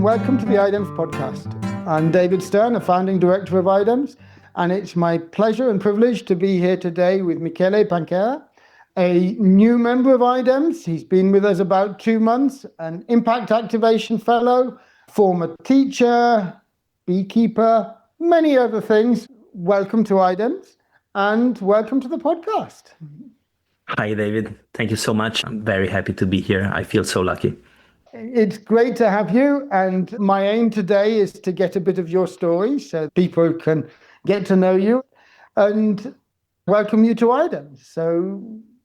welcome to the IDEMS podcast. I'm David Stern, a founding director of IDEMS, and it's my pleasure and privilege to be here today with Michele Pancera, a new member of IDEMS. He's been with us about 2 months, an impact activation fellow, former teacher, beekeeper, many other things. Welcome to IDEMS and welcome to the podcast. Hi, David. Thank you so much. I'm very happy to be here. I feel so lucky. It's great to have you. And my aim today is to get a bit of your story so people can get to know you and welcome you to IDEMS. So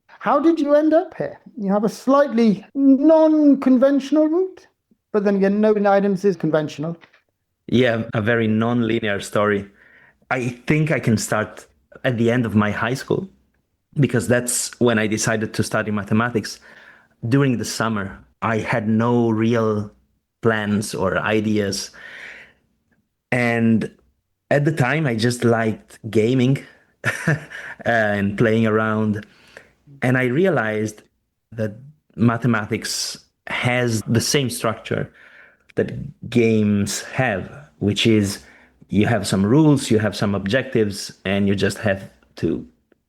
how did you end up here? You have a slightly non-conventional route, but then again, no IDEMS is conventional. Yeah, a very non-linear story. I think I can start at the end of my high school because that's when I decided to study mathematics. During the summer, I had no real plans or ideas. And at the time, I just liked gaming and playing around. And I realized that mathematics has the same structure that games have, which is you have some rules, you have some objectives, and you just have to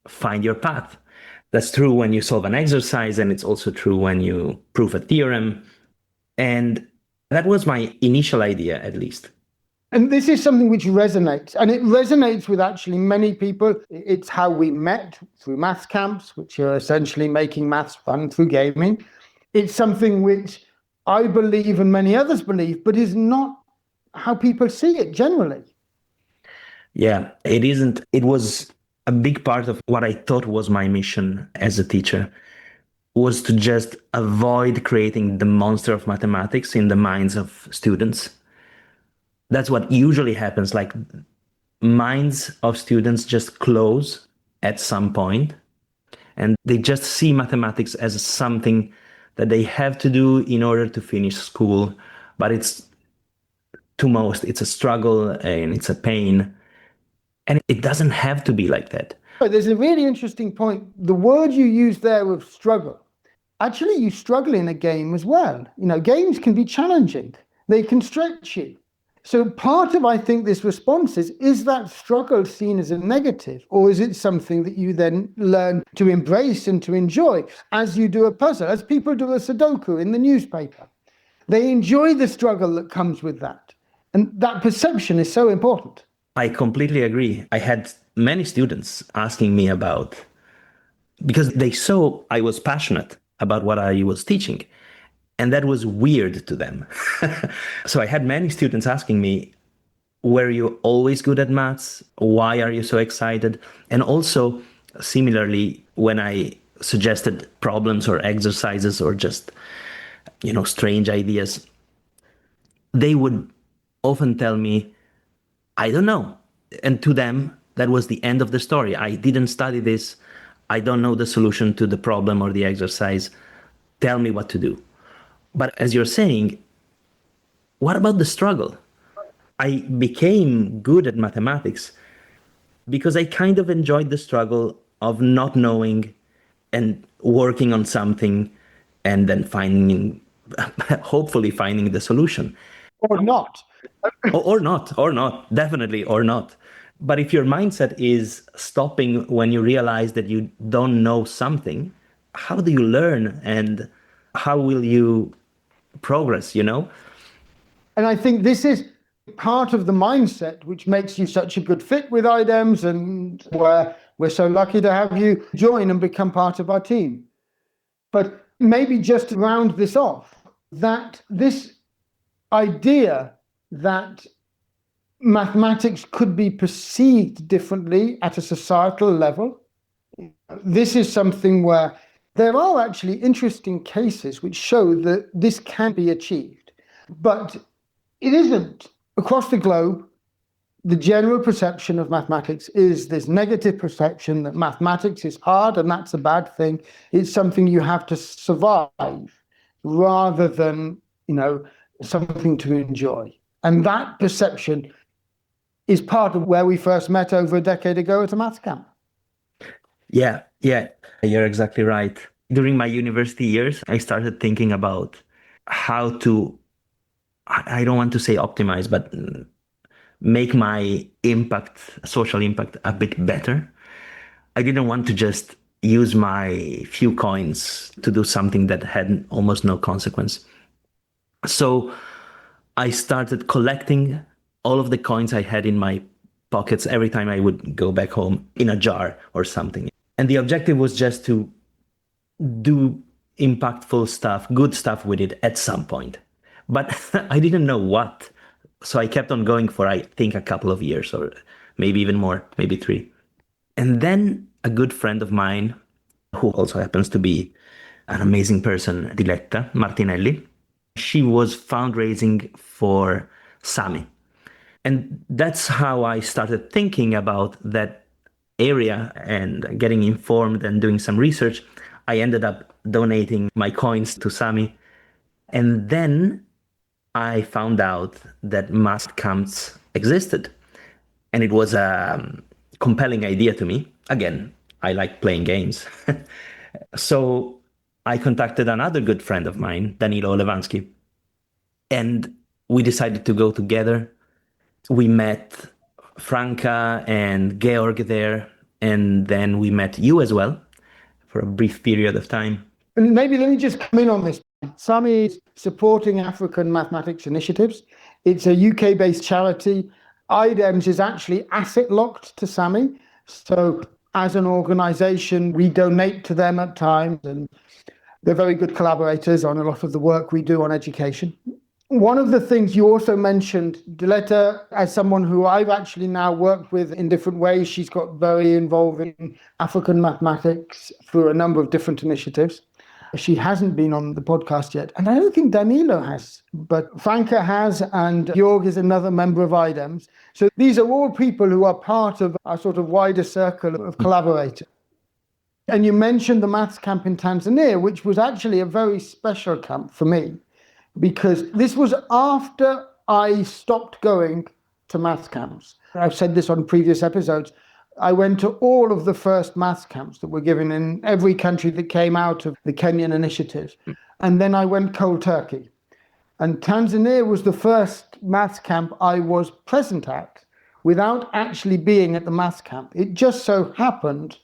find your path. That's true when you solve an exercise, and it's also true when you prove a theorem. And that was my initial idea, at least. And this is something which resonates, and it resonates with actually many people. It's how we met through maths camps, which are essentially making maths fun through gaming. It's something which I believe and many others believe, but is not how people see it generally. Yeah, it isn't. It was a big part of what I thought was my mission as a teacher, was to just avoid creating the monster of mathematics in the minds of students. That's what usually happens. Like, minds of students just close at some point, and they just see mathematics as something that they have to do in order to finish school. But it's, to most, it's a struggle and it's a pain. And it doesn't have to be like that. There's a really interesting point. The word you use there of struggle, actually you struggle in a game as well. You know, games can be challenging. They can stretch you. So part of, I think, this response is that struggle seen as a negative, or is it something that you then learn to embrace and to enjoy as you do a puzzle, as people do a Sudoku in the newspaper? They enjoy the struggle that comes with that. And that perception is so important. I completely agree. I had many students asking me about, because they saw I was passionate about what I was teaching, and that was weird to them. So I had many students asking me, were you always good at maths? Why are you so excited? And also, similarly, when I suggested problems or exercises or just, strange ideas, they would often tell me, I don't know. And to them, that was the end of the story. I didn't study this. I don't know the solution to the problem or the exercise. Tell me what to do. But as you're saying, what about the struggle? I became good at mathematics because I kind of enjoyed the struggle of not knowing and working on something and then hopefully finding the solution. Or not. or not, definitely, or not. But if your mindset is stopping when you realize that you don't know something, how do you learn and how will you progress, And I think this is part of the mindset which makes you such a good fit with IDEMS, and where we're so lucky to have you join and become part of our team. But maybe just to round this off, that this idea that mathematics could be perceived differently at a societal level, this is something where there are actually interesting cases which show that this can be achieved. But it isn't. Across the globe, the general perception of mathematics is this negative perception that mathematics is hard and that's a bad thing. It's something you have to survive rather than, something to enjoy. And that perception is part of where we first met over a decade ago at a maths camp. Yeah, you're exactly right. During my university years, I started thinking about how to I don't want to say optimize, but make my impact, social impact, a bit better. I didn't want to just use my few coins to do something that had almost no consequence. So I started collecting all of the coins I had in my pockets every time I would go back home in a jar or something. And the objective was just to do impactful stuff, good stuff with it at some point. But I didn't know what. So I kept on going for, I think, a couple of years or maybe even more, maybe 3. And then a good friend of mine, who also happens to be an amazing person, Diletta Martinelli, she was fundraising for Sami. And that's how I started thinking about that area and getting informed and doing some research. I ended up donating my coins to Sami. And then I found out that mass camps existed. And it was a compelling idea to me. Again, I like playing games. So I contacted another good friend of mine, Danilo Levansky, and we decided to go together. We met Franca and Georg there, and then we met you as well for a brief period of time. And maybe let me just come in on this. SAMI is supporting African mathematics initiatives. It's a UK-based charity. IDEMS is actually asset locked to SAMI. So as an organization, we donate to them at times, and they're very good collaborators on a lot of the work we do on education. One of the things you also mentioned, Diletta, as someone who I've actually now worked with in different ways, she's got very involved in African mathematics through a number of different initiatives. She hasn't been on the podcast yet, and I don't think Danilo has, but Franca has, and Jorg is another member of IDEMS. So these are all people who are part of our sort of wider circle of collaborators. And you mentioned the maths camp in Tanzania, which was actually a very special camp for me, because this was after I stopped going to maths camps. I've said this on previous episodes. I went to all of the first maths camps that were given in every country that came out of the Kenyan initiatives. And then I went cold turkey. And Tanzania was the first maths camp I was present at without actually being at the maths camp. It just so happened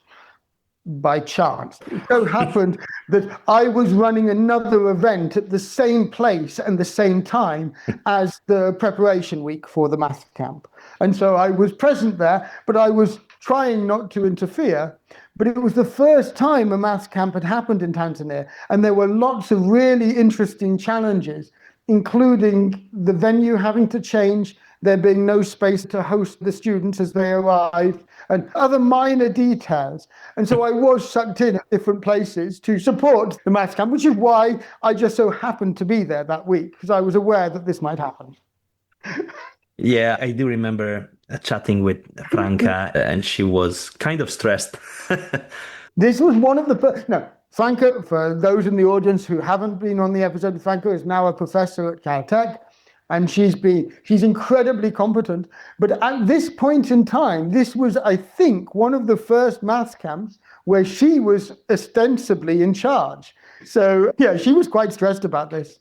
by chance. It so happened that I was running another event at the same place and the same time as the preparation week for the maths camp. And so I was present there, but I was trying not to interfere. But it was the first time a maths camp had happened in Tanzania. And there were lots of really interesting challenges, including the venue having to change, there being no space to host the students as they arrived, and other minor details. And so I was sucked in at different places to support the maths camp, which is why I just so happened to be there that week, because I was aware that this might happen. Yeah, I do remember chatting with Franca, and she was kind of stressed. This was one of the... Franca, for those in the audience who haven't been on the episode, Franca is now a professor at Caltech, and she's incredibly competent. But at this point in time, this was, I think, one of the first maths camps where she was ostensibly in charge. So, yeah, she was quite stressed about this.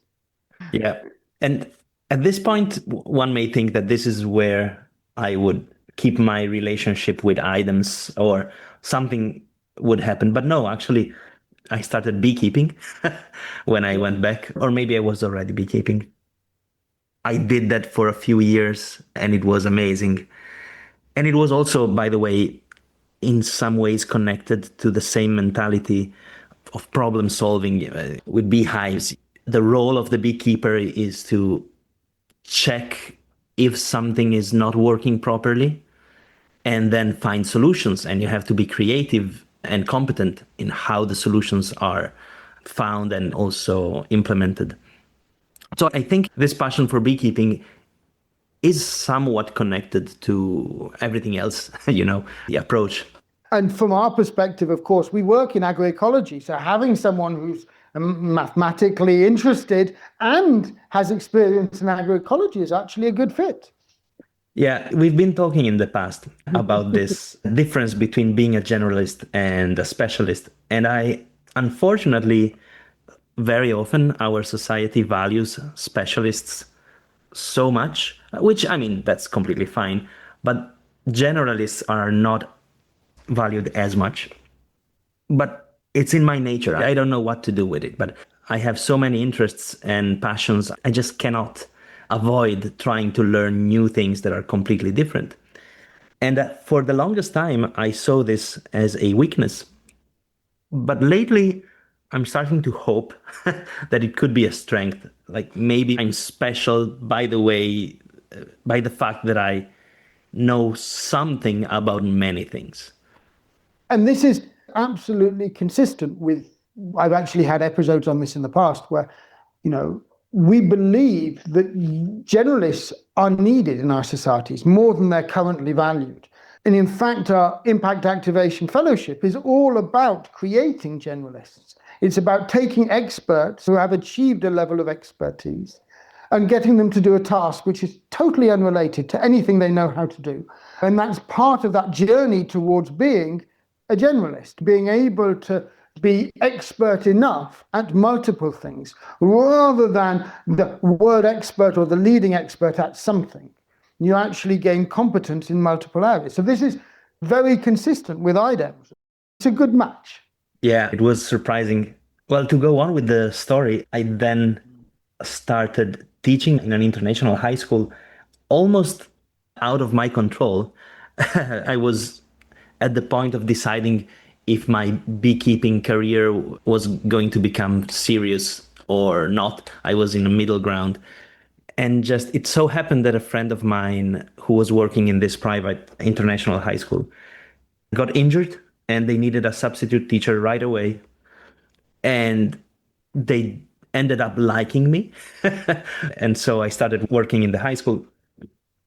Yeah. And at this point, one may think that this is where I would keep my relationship with items or something would happen. But no, actually, I started beekeeping when I went back, or maybe I was already beekeeping. I did that for a few years and it was amazing. And it was also, by the way, in some ways connected to the same mentality of problem solving with beehives. The role of the beekeeper is to check if something is not working properly and then find solutions. And you have to be creative and competent in how the solutions are found and also implemented. So I think this passion for beekeeping is somewhat connected to everything else, the approach. And from our perspective, of course, we work in agroecology. So having someone who's mathematically interested and has experience in agroecology is actually a good fit. Yeah, we've been talking in the past about this difference between being a generalist and a specialist. And unfortunately, very often our society values specialists so much, which I mean, that's completely fine. But generalists are not valued as much. But it's in my nature. I don't know what to do with it, but I have so many interests and passions. I just cannot avoid trying to learn new things that are completely different. And for the longest time, I saw this as a weakness. But lately, I'm starting to hope that it could be a strength. Like maybe I'm special by the way, by the fact that I know something about many things. And this is absolutely consistent with, I've actually had episodes on this in the past where, you know, we believe that generalists are needed in our societies more than they're currently valued. And in fact, our Impact Activation Fellowship is all about creating generalists. It's about taking experts who have achieved a level of expertise and getting them to do a task which is totally unrelated to anything they know how to do. And that's part of that journey towards being a generalist, being able to be expert enough at multiple things rather than the word expert or the leading expert at something. You actually gain competence in multiple areas. So this is very consistent with IDEMS. It's a good match. Yeah, it was surprising. Well, to go on with the story, I then started teaching in an international high school almost out of my control. I was at the point of deciding if my beekeeping career was going to become serious or not. I was in a middle ground. And just it so happened that a friend of mine who was working in this private international high school got injured and they needed a substitute teacher right away. And they ended up liking me. And so I started working in the high school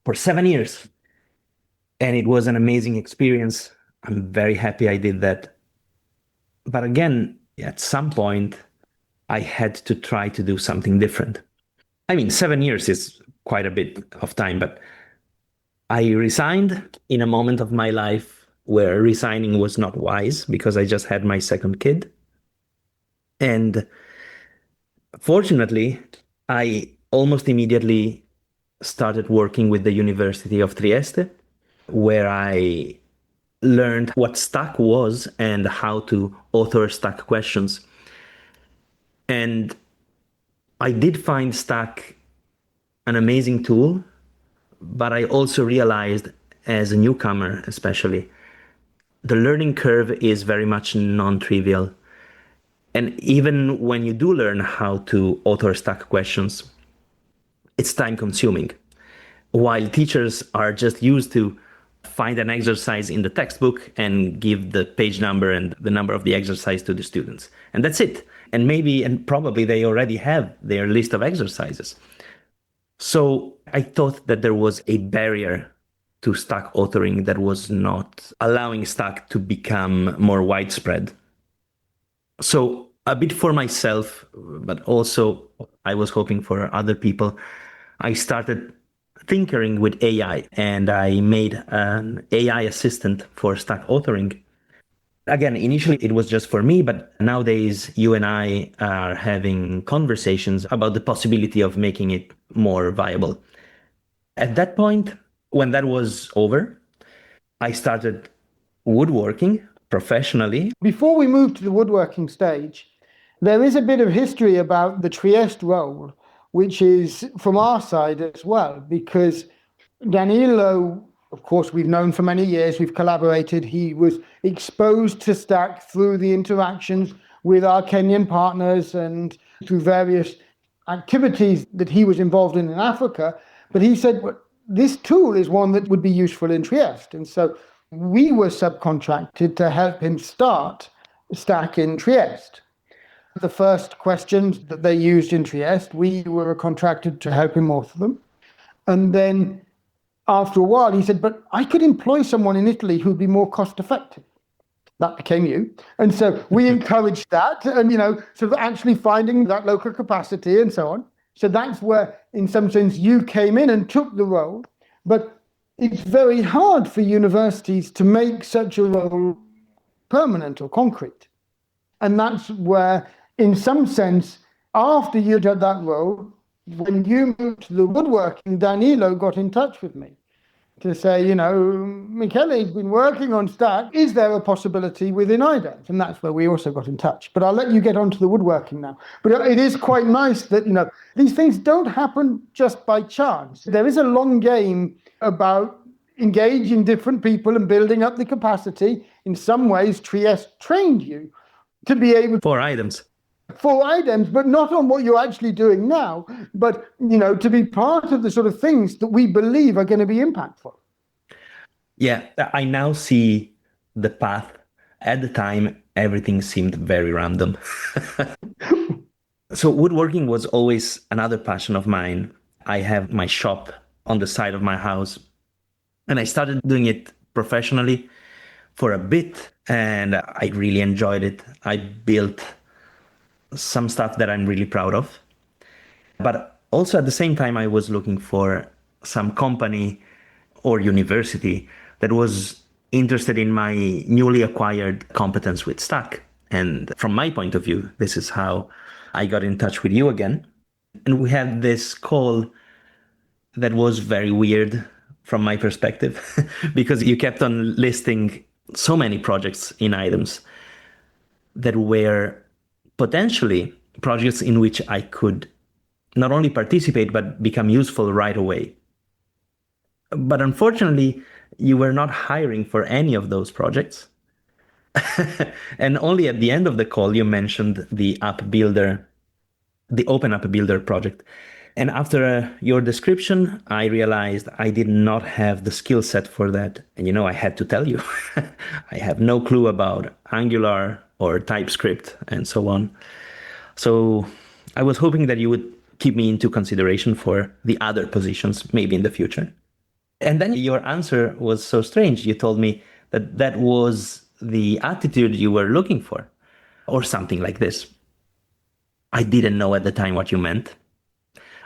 for 7 years. And it was an amazing experience. I'm very happy I did that. But again, at some point, I had to try to do something different. I mean, 7 years is quite a bit of time, but I resigned in a moment of my life where resigning was not wise because I just had my second kid. And fortunately, I almost immediately started working with the University of Trieste, where I learned what Stack was and how to author Stack questions. And I did find Stack an amazing tool, but I also realized as a newcomer, especially, the learning curve is very much non-trivial. And even when you do learn how to author Stack questions, it's time consuming. While teachers are just used to find an exercise in the textbook and give the page number and the number of the exercise to the students. And that's it. And maybe, and probably they already have their list of exercises. So I thought that there was a barrier to Stack authoring that was not allowing Stack to become more widespread. So a bit for myself, but also I was hoping for other people. I started tinkering with AI and I made an AI assistant for Stack authoring. Again, initially it was just for me, but nowadays you and I are having conversations about the possibility of making it more viable. At that point, when that was over, I started woodworking professionally. Before we move to the woodworking stage, there is a bit of history about the Trieste role, which is from our side as well, because Danilo, of course, we've known for many years, we've collaborated. He was exposed to Stack through the interactions with our Kenyan partners and through various activities that he was involved in Africa. But he said, well, this tool is one that would be useful in Trieste. And so we were subcontracted to help him start Stack in Trieste. The first questions that they used in Trieste, we were contracted to help him author them. And then after a while, he said, but I could employ someone in Italy who'd be more cost effective. That became you. And so we encouraged that and, sort of actually finding that local capacity and so on. So that's where, in some sense, you came in and took the role. But it's very hard for universities to make such a role permanent or concrete. And that's where, in some sense, after you did that role, when you moved to the woodworking, Danilo got in touch with me to say, Michele's been working on Stack. Is there a possibility within IDEMS? And that's where we also got in touch. But I'll let you get on to the woodworking now. But it is quite nice that, these things don't happen just by chance. There is a long game about engaging different people and building up the capacity. In some ways, Trieste trained you to be able For IDEMS. For IDEMS, but not on what you're actually doing now, but, to be part of the sort of things that we believe are going to be impactful. Yeah, I now see the path. At the time, everything seemed very random. So woodworking was always another passion of mine. I have my shop on the side of my house, and I started doing it professionally for a bit, and I really enjoyed it. I built some stuff that I'm really proud of. But also at the same time, I was looking for some company or university that was interested in my newly acquired competence with Stack. And from my point of view, this is how I got in touch with you again. And we had this call that was very weird from my perspective, because you kept on listing so many projects in IDEMS that were potentially projects in which I could not only participate, but become useful right away. But unfortunately, you were not hiring for any of those projects. And only at the end of the call, you mentioned the app builder, the Open App Builder project. And after your description, I realized I did not have the skill set for that. And I had to tell you, I have no clue about Angular or TypeScript and so on. So I was hoping that you would keep me into consideration for the other positions, maybe in the future. And then your answer was so strange. You told me that that was the attitude you were looking for, or something like this. I didn't know at the time what you meant,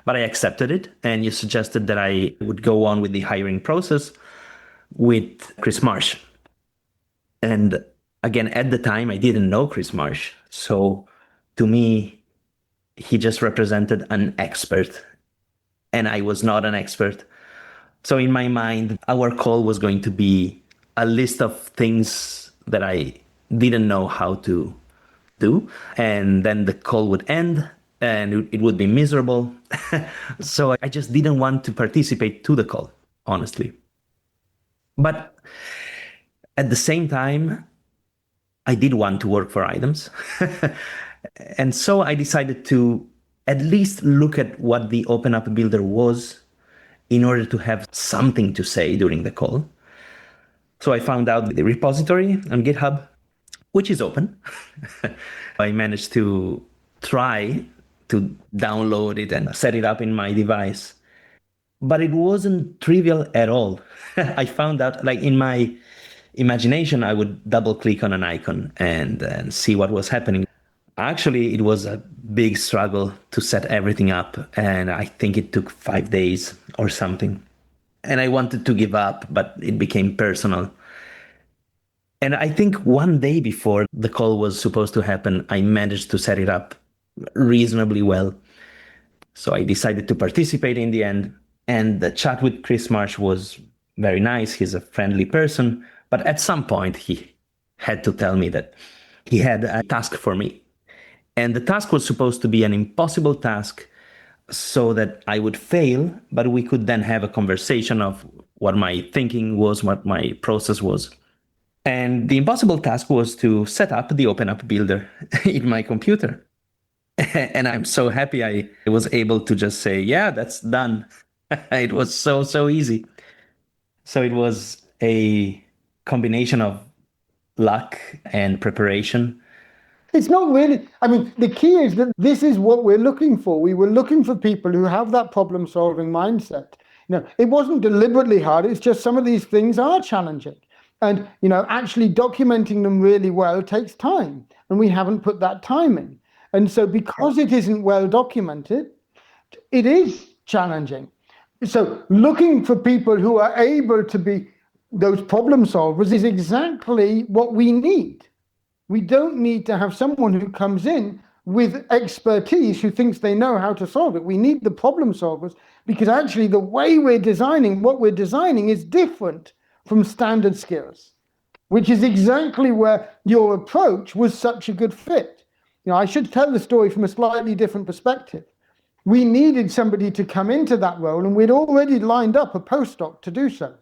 but I accepted it. And you suggested that I would go on with the hiring process with Chris Marsh. And again, at the time, I didn't know Chris Marsh. So to me, he just represented an expert, and I was not an expert. So in my mind, our call was going to be a list of things that I didn't know how to do. And then the call would end and it would be miserable. So I just didn't want to participate to the call, honestly. But at the same time, I did want to work for IDEMS. And so I decided to at least look at what the Open App Builder was in order to have something to say during the call. So I found out the repository on GitHub, which is open. I managed to try to download it and set it up in my device. But it wasn't trivial at all. I found out, like in my imagination, I would double click on an icon and see what was happening. Actually, it was a big struggle to set everything up. And I think it took 5 days or something. And I wanted to give up, but it became personal. And I think one day before the call was supposed to happen, I managed to set it up reasonably well. So I decided to participate in the end. And the chat with Chris Marsh was very nice. He's a friendly person. But at some point, he had to tell me that he had a task for me. And the task was supposed to be an impossible task so that I would fail, but we could then have a conversation of what my thinking was, what my process was. And the impossible task was to set up the Open App Builder in my computer. And I'm so happy I was able to just say, yeah, that's done. It was so easy. So it was a combination of luck and preparation. It's not really, the key is that this is what we're looking for. We were looking for people who have that problem-solving mindset. It wasn't deliberately hard. It's just some of these things are challenging. And, actually documenting them really well takes time. And we haven't put that time in. And so because it isn't well documented, it is challenging. So looking for people who are able to be those problem solvers is exactly what we need. We don't need to have someone who comes in with expertise who thinks they know how to solve it. We need the problem solvers, because actually the way we're designing what we're designing is different from standard skills, which is exactly where your approach was such a good fit. I should tell the story from a slightly different perspective. We needed somebody to come into that role, and we'd already lined up a postdoc to do so.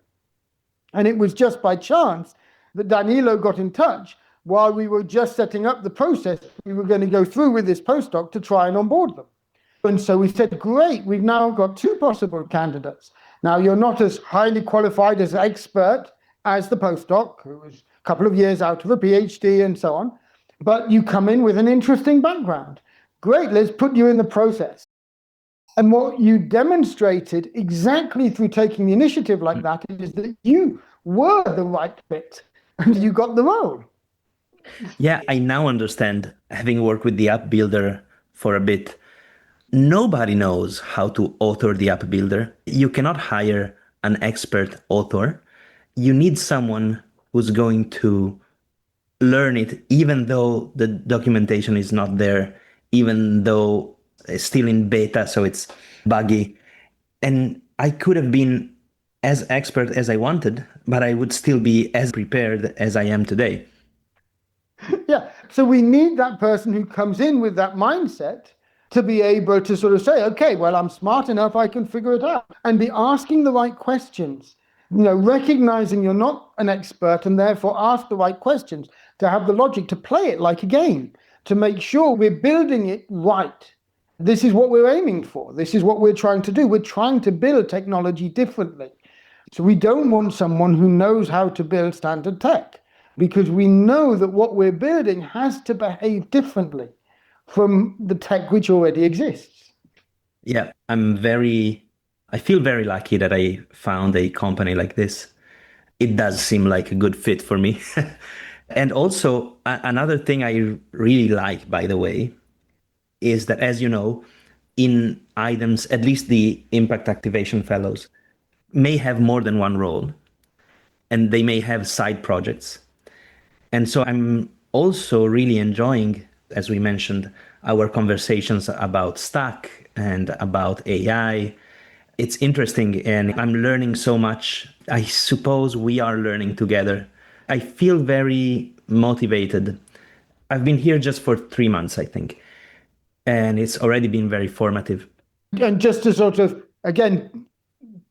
And it was just by chance that Danilo got in touch while we were just setting up the process we were going to go through with this postdoc to try and onboard them. And so we said, great, we've now got two possible candidates. Now, you're not as highly qualified as expert as the postdoc, who was a couple of years out of a PhD and so on, but you come in with an interesting background. Great, let's put you in the process. And what you demonstrated exactly through taking the initiative like that is that you were the right fit and you got the role. Yeah, I now understand, having worked with the app builder for a bit. Nobody knows how to author the app builder. You cannot hire an expert author. You need someone who's going to learn it, even though the documentation is not there, even though it's still in beta, so it's buggy. And I could have been as expert as I wanted, but I would still be as prepared as I am today. Yeah, so we need that person who comes in with that mindset to be able to sort of say, okay, well, I'm smart enough, I can figure it out, and be asking the right questions, recognizing you're not an expert and therefore ask the right questions, to have the logic to play it like a game, to make sure we're building it right. This is what we're aiming for. This is what we're trying to do. We're trying to build technology differently. So we don't want someone who knows how to build standard tech, because we know that what we're building has to behave differently from the tech which already exists. Yeah, I feel very lucky that I found a company like this. It does seem like a good fit for me. And also, another thing I really like, by the way, is that, as you know, in IDEMS, at least the Impact Activation Fellows may have more than one role, and they may have side projects. And so I'm also really enjoying, as we mentioned, our conversations about Stack and about AI. It's interesting, and I'm learning so much. I suppose we are learning together. I feel very motivated. I've been here just for 3 months, I think, and it's already been very formative. And just to sort of, again,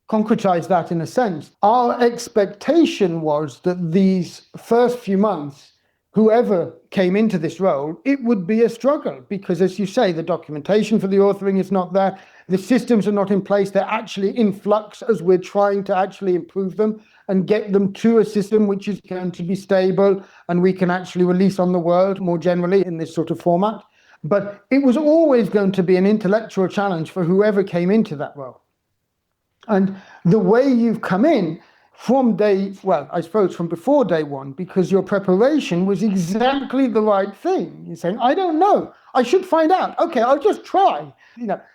concretize that in a sense, our expectation was that these first few months, whoever came into this role, it would be a struggle, because, as you say, the documentation for the authoring is not there, the systems are not in place, they're actually in flux as we're trying to actually improve them and get them to a system which is going to be stable and we can actually release on the world more generally in this sort of format. But it was always going to be an intellectual challenge for whoever came into that role. And the way you've come in from from before day one, because your preparation was exactly the right thing. You're saying, I don't know, I should find out. Okay, I'll just try.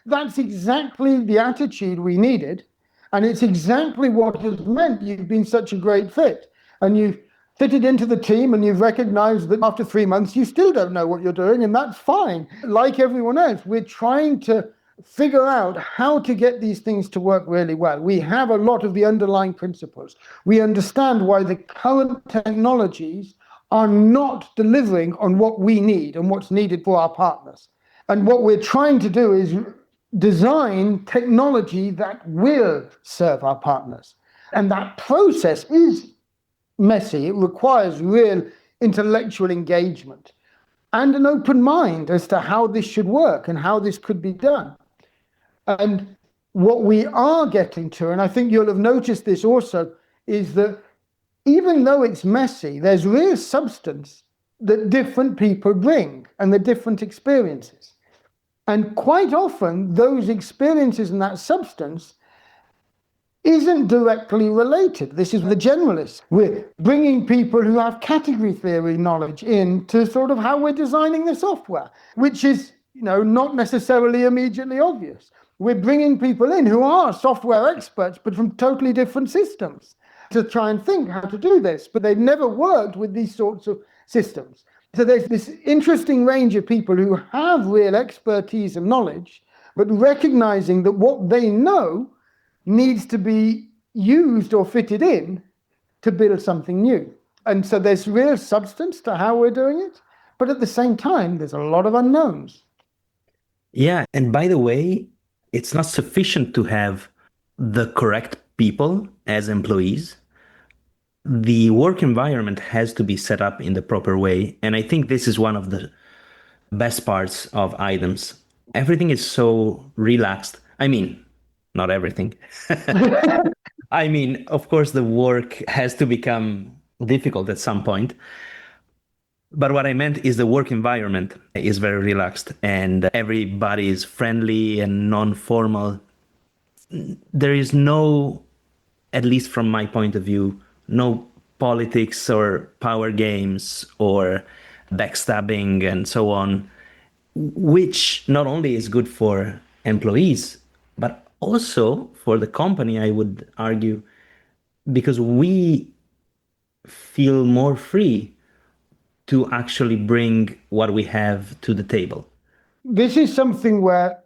That's exactly the attitude we needed. And it's exactly what has meant you've been such a great fit. And you've fitted into the team, and you've recognized that after 3 months, you still don't know what you're doing, and that's fine. Like everyone else, we're trying to figure out how to get these things to work really well. We have a lot of the underlying principles. We understand why the current technologies are not delivering on what we need and what's needed for our partners. And what we're trying to do is design technology that will serve our partners. And that process is messy. It requires real intellectual engagement and an open mind as to how this should work and how this could be done. And what we are getting to, and I think you'll have noticed this also, is that even though it's messy, there's real substance that different people bring and the different experiences. And quite often, those experiences and that substance isn't directly related. This is the generalists. We're bringing people who have category theory knowledge into sort of how we're designing the software, which is, not necessarily immediately obvious. We're bringing people in who are software experts, but from totally different systems, to try and think how to do this, but they've never worked with these sorts of systems. So there's this interesting range of people who have real expertise and knowledge, but recognizing that what they know needs to be used or fitted in to build something new. And so there's real substance to how we're doing it, but at the same time, there's a lot of unknowns. Yeah. And by the way, it's not sufficient to have the correct people as employees. The work environment has to be set up in the proper way. And I think this is one of the best parts of IDEMS. Everything is so relaxed. I mean, not everything. I mean, of course, the work has to become difficult at some point. But what I meant is the work environment is very relaxed and everybody is friendly and non-formal. There is no, at least from my point of view, no politics or power games or backstabbing and so on, which not only is good for employees, but also for the company, I would argue, because we feel more free to actually bring what we have to the table. This is something where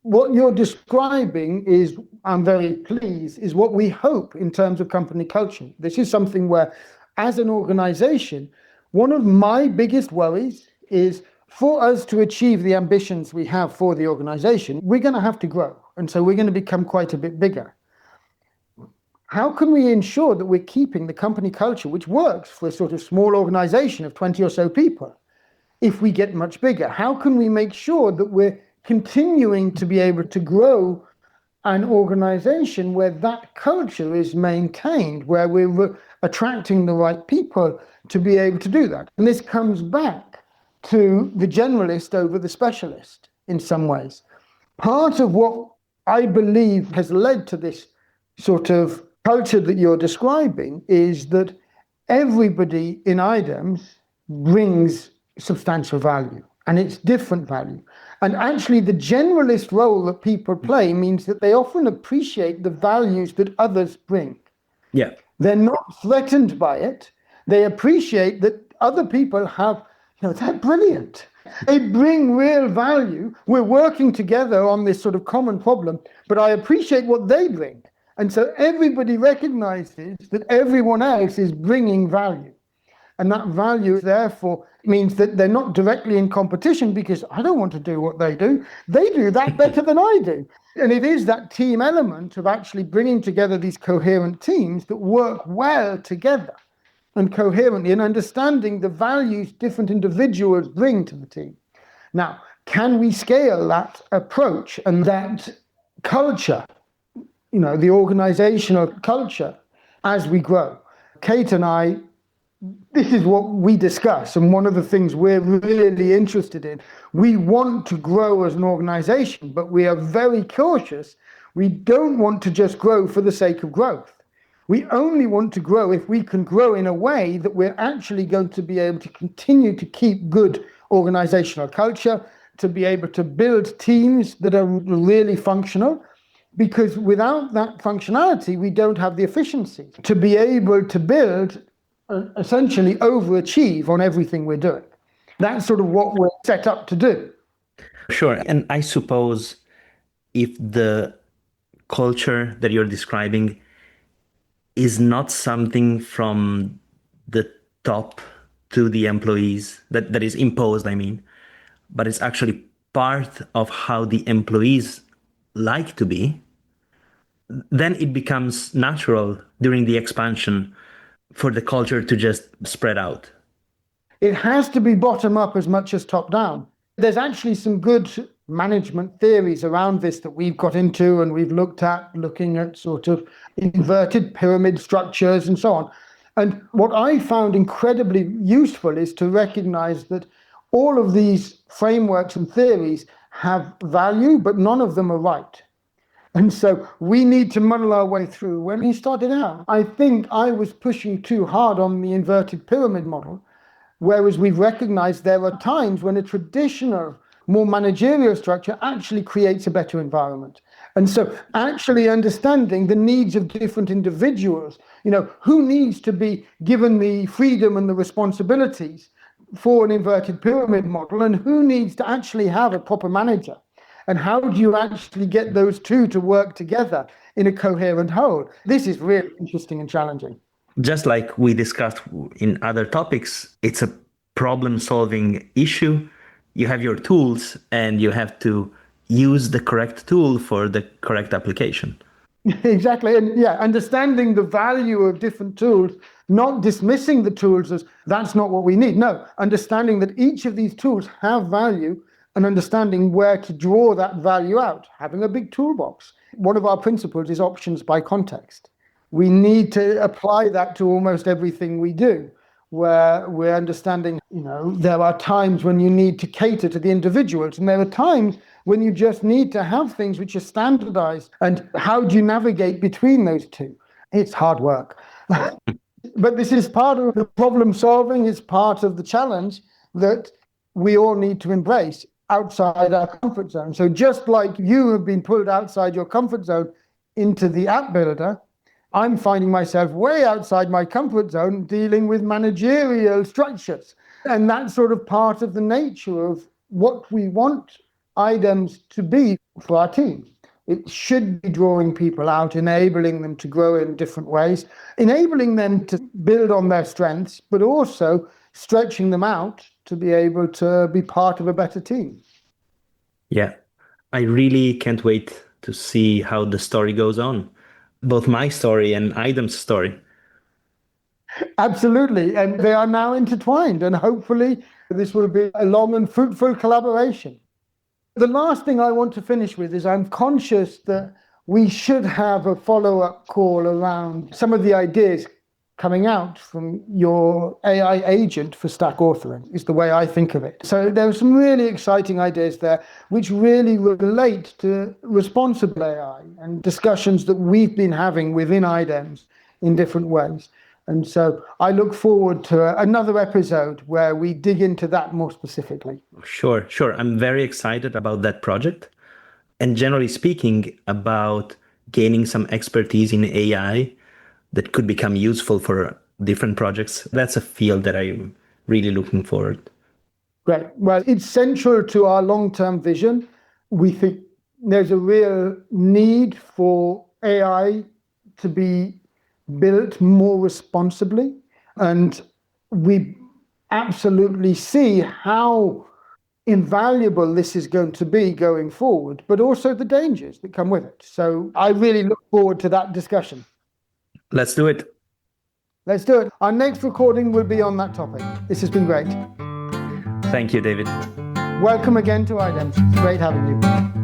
what you're describing is, I'm very pleased, is what we hope in terms of company culture. This is something where, as an organization, one of my biggest worries is for us to achieve the ambitions we have for the organization, we're going to have to grow. And so we're going to become quite a bit bigger. How can we ensure that we're keeping the company culture, which works for a sort of small organization of 20 or so people, if we get much bigger? How can we make sure that we're continuing to be able to grow an organization where that culture is maintained, where we're attracting the right people to be able to do that? And this comes back to the generalist over the specialist in some ways. Part of what I believe has led to this sort of culture that you're describing is that everybody in IDEMS brings substantial value, and it's different value. And actually, the generalist role that people play means that they often appreciate the values that others bring. Yeah. They're not threatened by it. They appreciate that other people have, they're brilliant. They bring real value. We're working together on this sort of common problem, but I appreciate what they bring. And so everybody recognizes that everyone else is bringing value. And that value, therefore, means that they're not directly in competition because I don't want to do what they do. They do that better than I do. And it is that team element of actually bringing together these coherent teams that work well together and coherently and understanding the values different individuals bring to the team. Now, can we scale that approach and that culture, the organizational culture as we grow? Kate and I, this is what we discuss, and one of the things we're really interested in. We want to grow as an organization, but we are very cautious. We don't want to just grow for the sake of growth. We only want to grow if we can grow in a way that we're actually going to be able to continue to keep good organizational culture, to be able to build teams that are really functional, because without that functionality, we don't have the efficiency to be able to build, essentially overachieve on everything we're doing. That's sort of what we're set up to do. Sure. And I suppose if the culture that you're describing is not something from the top to the employees that is imposed, but it's actually part of how the employees like to be, then it becomes natural during the expansion for the culture to just spread out. It has to be bottom up as much as top down. There's actually some good management theories around this that we've got into and we've looking at sort of inverted pyramid structures and so on. And what I found incredibly useful is to recognize that all of these frameworks and theories have value, but none of them are right. And so we need to muddle our way through. When we started out, I think I was pushing too hard on the inverted pyramid model, whereas we've recognized there are times when a traditional, more managerial structure actually creates a better environment. And so actually understanding the needs of different individuals, who needs to be given the freedom and the responsibilities for an inverted pyramid model, and who needs to actually have a proper manager? And how do you actually get those two to work together in a coherent whole? This is really interesting and challenging. Just like we discussed in other topics, it's a problem-solving issue. You have your tools and you have to use the correct tool for the correct application. Exactly. And yeah, understanding the value of different tools, not dismissing the tools as that's not what we need. No, understanding that each of these tools have value and understanding where to draw that value out, having a big toolbox. One of our principles is options by context. We need to apply that to almost everything we do, where we're understanding, there are times when you need to cater to the individuals, and there are times when you just need to have things which are standardized. And how do you navigate between those two? It's hard work. But this is part of the problem solving, it's part of the challenge that we all need to embrace outside our comfort zone. So just like you have been pulled outside your comfort zone into the app builder, I'm finding myself way outside my comfort zone dealing with managerial structures. And that's sort of part of the nature of what we want IDEMS to be for our team. It should be drawing people out, enabling them to grow in different ways, enabling them to build on their strengths, but also stretching them out to be able to be part of a better team. Yeah, I really can't wait to see how the story goes on. Both my story and IDEMS' story. Absolutely. And they are now intertwined, and hopefully this will be a long and fruitful collaboration. The last thing I want to finish with is I'm conscious that we should have a follow-up call around some of the ideas coming out from your AI agent for stack authoring, is the way I think of it. So there are some really exciting ideas there which really relate to responsible AI and discussions that we've been having within IDEMS in different ways. And so I look forward to another episode where we dig into that more specifically. Sure. I'm very excited about that project. And generally speaking, about gaining some expertise in AI that could become useful for different projects. That's a field that I'm really looking forward. Great. Well, it's central to our long-term vision. We think there's a real need for AI to be built more responsibly. And we absolutely see how invaluable this is going to be going forward, but also the dangers that come with it. So I really look forward to that discussion. Let's do it. Let's do it. Our next recording will be on that topic. This has been great. Thank you, David. Welcome again to IDEMS. It's great having you.